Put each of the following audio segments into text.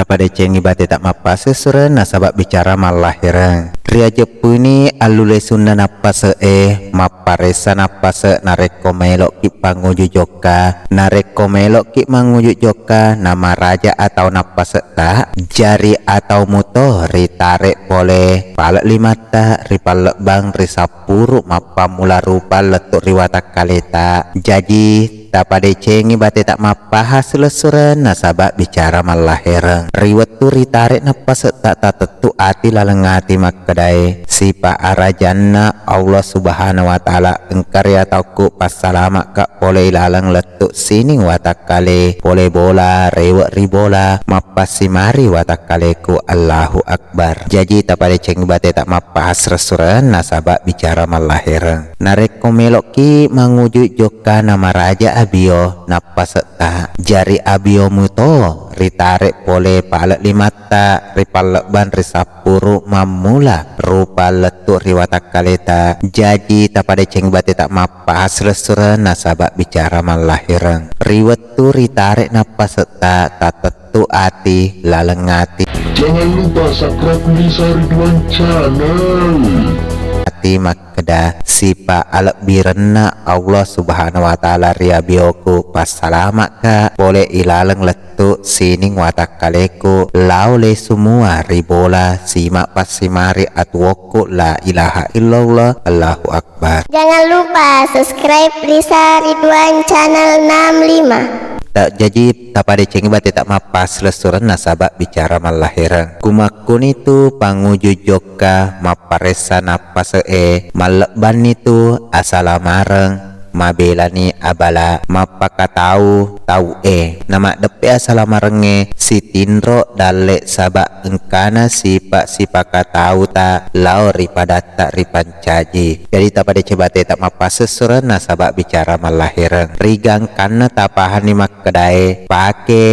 tapada cengi bate tak mapa sesuren nasabak bicara malahirang ria jepuni alule sunda napase maparesa napase nareko melok ki panguju joka nareko melok ki manguju joka nama raja atau napase tak jari atau muto ritarik boleh palek limata ripalek bang risapuru mapa mula rupa letuk riwatak kaleta jadi tapada cengi bate tak mapahas lesuran nasabak bicara malahirang riwet tu ritarik napas tak tetu ati lalengati makkedai sipa arajanna Allah subhanahu wa ta'ala engkarya tauku pas salama kak boleh lalang letuk sining watak kale boleh bola rewet ribola mapas simari watak kaleku Allahu akbar jadi tapada cengi bate tak mapahas lesuran nasabak bicara malahirang nareko meloki manguju joka nama raja abio napas tak jari abio muto ritarik boleh palek limata ripalek ban risapuru mamula rupa letuk riwatak kaleta jadi tapada ceng bate tak mapas lesuran nasabak bicara malahirang riwet tu ritarik napas tak tetu ati lalengati. Jangan lupa subscribe Lisa Ridwan Channel Ati makeda sipa alak birena Allah subhanahu wa ta'ala ria bioku pas salama ka boleh ilaleng letuk sining watak kaleku laule semua ribola simak pas simari atwoku la ilaha illallah Allahu akbar. Jangan lupa subscribe Lisa Ridwan Channel 65. Tak jadi tapada cengi bate tak mapas lesuran nasabak bicara malahirang kumakun itu panguju joka maparesa napas malekban itu asalamareng mabelani abala mapaka tahu nama depe asalamarenge si tindro dalek sabak engkana sipaka tahu ta lauri pada tak ripancaji jadi tapada cebate tak mapas sesuran nasabak bicara malahirang rigang kana tapahan ni makkedai pake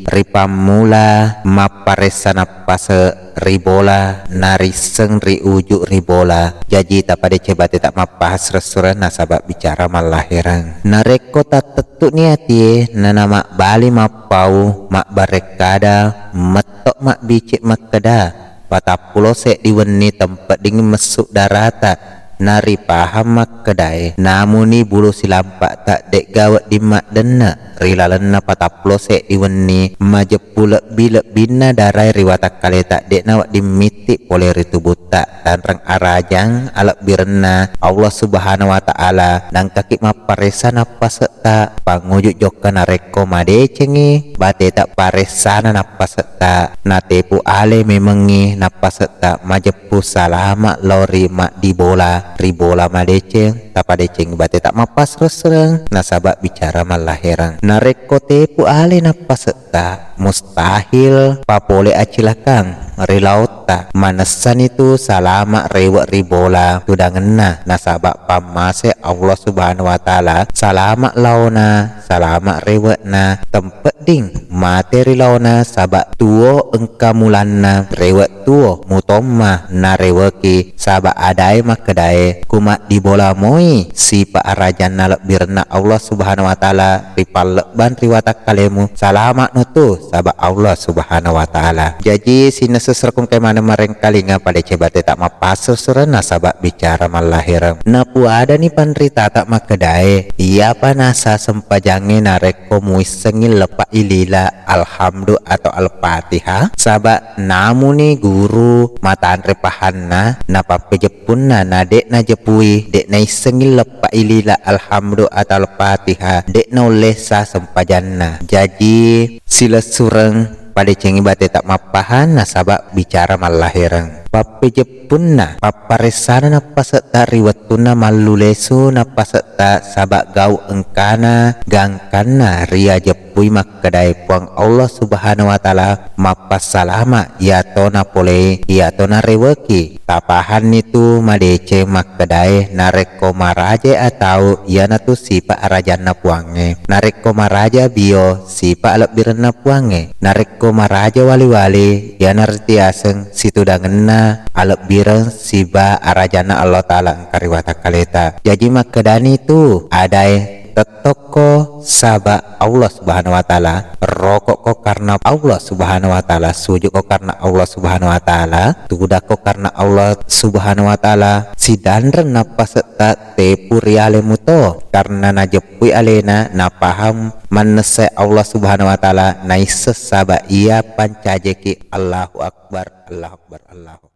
ripa mula maparesa napas ribola nariseng riujuk ribola jadi tapada cebate tak mapahas restoran nasabak bicara malahirang nareko tak tetuk niati nana mak bali mapau mak barekada metok mak bicik makeda patapulo sek diweni tempat dingin mesuk darata nari paham mak kedai namuni bulu silampak tak dek gawat di mak dena rilalena pataplo sek diweni majepulek bilek bina darai riwatak kale tak dek nawak dimitik boleh ritu buta dan rang arajang alak birena Allah subhanahu wa ta'ala dan kaki maparesa napas tak pangujuk joka nareko made cengi bate tak paresana napas tak natepu ale memengi napas tak majepu salama lori mak di bola ribola madeceng tapadeceng bate tak mapas resereng nasabak bicara malahirang nareko tepu ale napas tak mustahil papole acilakang rilauta manasan itu salama rewek ribola sudah ngena nasabak pamase Allah subhanahu wa ta'ala salama launa salama rewek na tempat ding materi launa sabak tuo engka mulanna rewek tuo mutomma na reweki sabak adai makedai kumat di bola moi sipa arajan nalak birna Allah subhanahu wa ta'ala ripalek ban riwatak kalemu salama nutu sabak Allah subhanahu wa ta'ala jadi sinas seserkung kayak mana mareng kalinga pada cebate tak mapaso serena sabak bicara malahirang napu ada nih panrita tak makedai iya panasa sempajange nareko muisengil lepak ilila alhamdu atau al-fatihah sabak namu nih guru mataan repahanna napa pejepunna na dek na jepui dek na isengil lepak ilila alhamdu atau al-fatihah dek na ulesa sempajanna jadi sila sureng pada cengi bate tak mapahan nasabak bicara malahirang papejepunna paparesana napaseta riwatuna malulesu napaseta sabak gau engkana gangkana ria jepui makkedai puang Allah subhanahu wa ta'ala mapas salama yatona pole yatona reweki tapahan itu madece makkedai nareko maraje atau yana tu sipa arajana puange nareko maraja bio sipa alak birena puange nareko maraja wali-wali yana retiaseng situ dangena alak bireng siba arajana Allah ta'ala engkariwata kaleta jadi makkedani itu adai tetoko sabak Allah Subhanahu wa taala, rokok ko karena Allah Subhanahu wa taala, sujud ko karena Allah Subhanahu wa taala, tuda ko karena Allah Subhanahu wa taala, sidandren napa seta te puri ale muto karena najepui alena na paham manese Allah Subhanahu wa taala naise sabak ia pancajeki Allahu akbar Allahu akbar Allahu